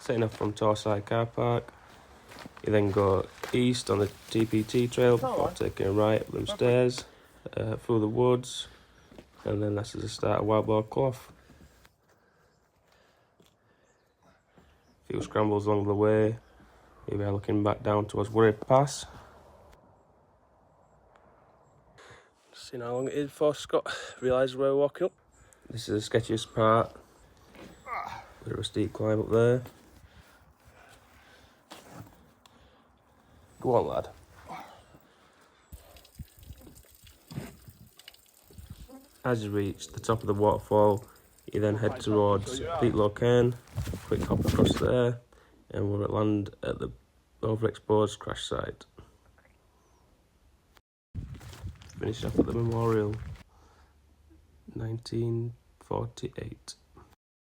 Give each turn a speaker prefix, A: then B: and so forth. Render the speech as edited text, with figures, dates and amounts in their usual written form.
A: setting off from Torside Carpark. You then go east on the TPT trail before taking a right up them stairs, through the woods, and then that's the start of Wildboar Clough. A few scrambles along the way. We are looking back down towards Worry Pass. Seeing how long it is before Scott realises we're walking up. This is the sketchiest part. Bit of a steep climb up there. Go on, lad. As you reach the top of the waterfall, you then head towards Peak Locairn, quick hop across there, and we'll land at the Overexposed crash site. Finish off at the memorial, 1948.